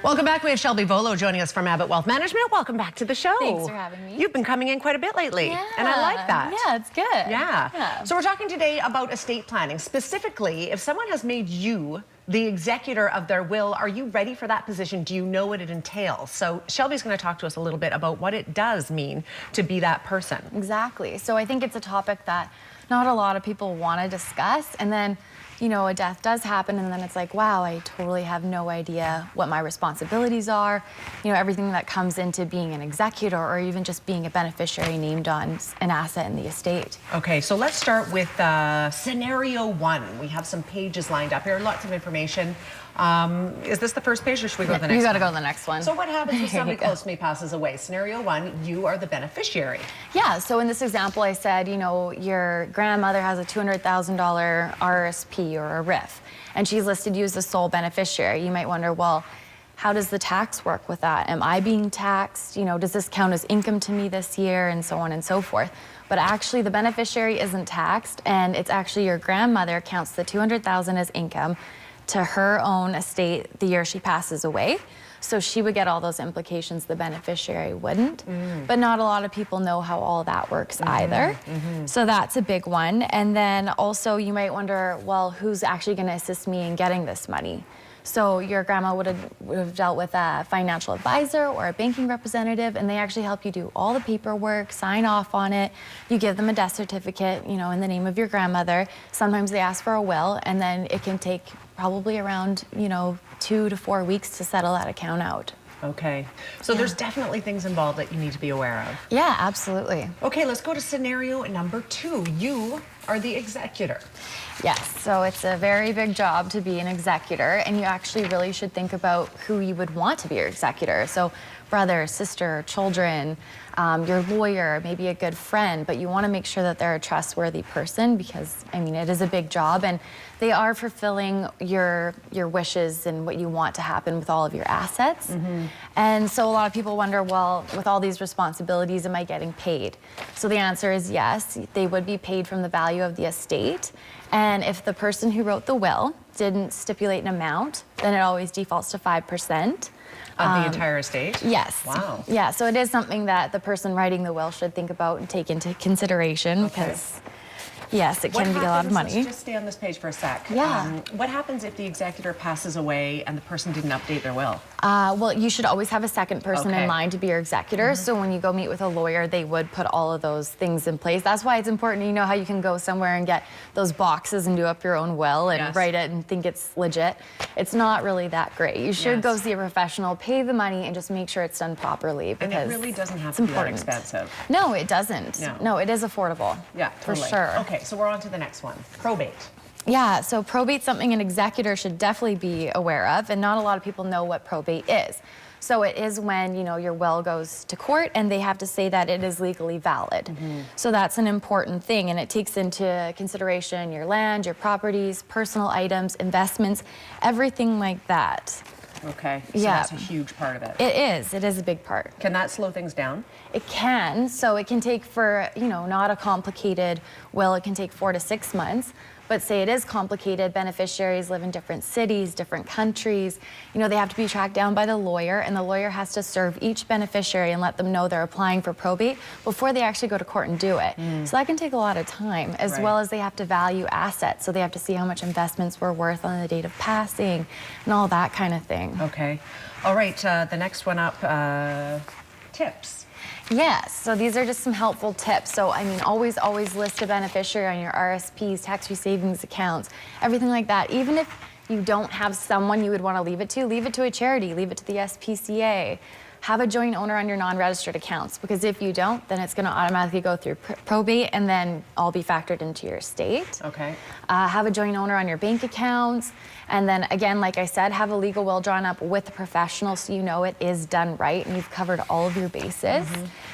Welcome back. We have Shelby Volo joining us from Abbott Wealth Management. Welcome back to the show. Thanks for having me. You've been coming in quite a bit lately, yeah. and I like that. Yeah, it's good. Yeah. So we're talking today about estate planning. Specifically, if someone has made you the executor of their will, are you ready for that position? Do you know what it entails? So Shelby's going to talk to us a little bit about what it does mean to be that person. Exactly. So I think it's a topic that not a lot of people want to discuss, and then a death does happen, and then it's like, wow, I totally have no idea what my responsibilities are. Everything that comes into being an executor or even just being a beneficiary named on an asset in the estate. Okay, so let's start with scenario one. We have some pages lined up here, lots of information. Is this the first page, or should we go to the next one? You got to go to the next one. So what happens if somebody close to me passes away? Scenario one, you are the beneficiary. Yeah, so in this example I said, your grandmother has a $200,000 RSP or a RIF, and she's listed you as the sole beneficiary. You might wonder, well, how does the tax work with that? Am I being taxed? Does this count as income to me this year, and so on and so forth? But actually the beneficiary isn't taxed, and it's actually your grandmother counts the $200,000 as income to her own estate the year she passes away. So she would get all those implications the beneficiary wouldn't. But not a lot of people know how all that works either. So that's a big one. And then also you might wonder, well, who's actually going to assist me in getting this money? So your grandma would have dealt with a financial advisor or a banking representative, and they actually help you do all the paperwork, sign off on it. You give them a death certificate, in the name of your grandmother. Sometimes they ask for a will, and then it can take probably around, 2 to 4 weeks to settle that account out. Okay. So there's definitely things involved that you need to be aware of. Yeah, absolutely. Okay, let's go to scenario number two. You are the executor. Yes, so it's a very big job to be an executor, and you actually really should think about who you would want to be your executor. So brother, sister, children, your lawyer, maybe a good friend, but you want to make sure that they're a trustworthy person because, it is a big job, and they are fulfilling your wishes and what you want to happen with all of your assets. And so a lot of people wonder, well, with all these responsibilities, am I getting paid? So the answer is yes, they would be paid from the value of the estate. And if the person who wrote the will didn't stipulate an amount, then it always defaults to 5%. Of the entire estate? Yes. Wow. Yeah, so it is something that the person writing the will should think about and take into consideration because, yes, it can be a lot of money. Let's just stay on this page for a sec. Yeah. What happens if the executor passes away and the person didn't update their will? Well, you should always have a second person in line to be your executor. So when you go meet with a lawyer, they would put all of those things in place. That's why it's important, how you can go somewhere and get those boxes and do up your own will and write it and think it's legit. It's not really that great. You should go see a professional, pay the money, and just make sure it's done properly because and it really doesn't have to be that expensive. No, it doesn't. No, it is affordable. Yeah, totally. For sure. Okay, so we're on to the next one. Probate. Yeah, so probate's something an executor should definitely be aware of, and not a lot of people know what probate is. So it is when, your will goes to court and they have to say that it is legally valid. So that's an important thing, and it takes into consideration your land, your properties, personal items, investments, everything like that. Okay, so that's a huge part of it. It is a big part. Can that slow things down? It can, so it can take for, not a complicated will, it can take 4 to 6 months. But say it is complicated, beneficiaries live in different cities, different countries. They have to be tracked down by the lawyer, and the lawyer has to serve each beneficiary and let them know they're applying for probate before they actually go to court and do it. So that can take a lot of time, as well as they have to value assets. So they have to see how much investments were worth on the date of passing and all that kind of thing. Okay. All right, the next one up, tips. Yes, so these are just some helpful tips. So, always list a beneficiary on your RSPs, tax-free savings accounts, everything like that. Even if you don't have someone you would want to leave it to a charity, leave it to the SPCA. Have a joint owner on your non-registered accounts, because if you don't, then it's going to automatically go through probate and then all be factored into your estate. Okay. Have a joint owner on your bank accounts. And then again, like I said, have a legal will drawn up with a professional so you know it is done right and you've covered all of your bases.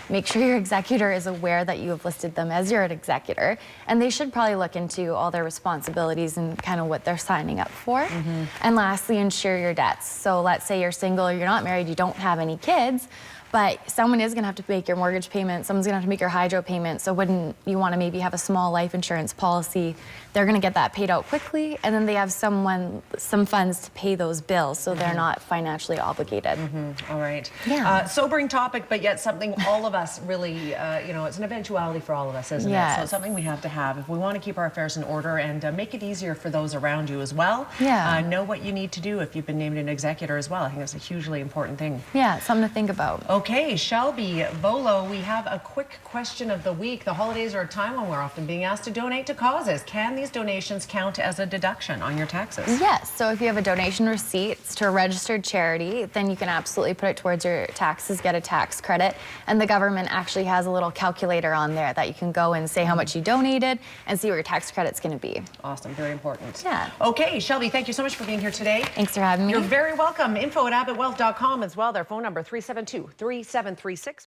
Make sure your executor is aware that you have listed them as your executor, and they should probably look into all their responsibilities and kind of what they're signing up for. And lastly, insure your debts. So let's say you're single or you're not married, you don't have any kids, But someone is going to have to make your mortgage payment. Someone's going to have to make your hydro payment. So wouldn't you want to maybe have a small life insurance policy? They're going to get that paid out quickly, and then they have some funds to pay those bills, so they're not financially obligated. All right. Yeah. Sobering topic, but yet something all of us really, it's an eventuality for all of us, isn't it? So it's something we have to have if we want to keep our affairs in order and make it easier for those around you as well. Yeah. Know what you need to do if you've been named an executor as well. I think that's a hugely important thing. Yeah, it's something to think about. Okay, Shelby, Volo, we have a quick question of the week. The holidays are a time when we're often being asked to donate to causes. Can these donations count as a deduction on your taxes? Yes, so if you have a donation receipt to a registered charity, then you can absolutely put it towards your taxes, get a tax credit. And the government actually has a little calculator on there that you can go and say how much you donated and see what your tax credit's going to be. Awesome, very important. Yeah. Okay, Shelby, thank you so much for being here today. Thanks for having me. You're very welcome. Info@abbottwealth.com as well. Their phone number 372-3736.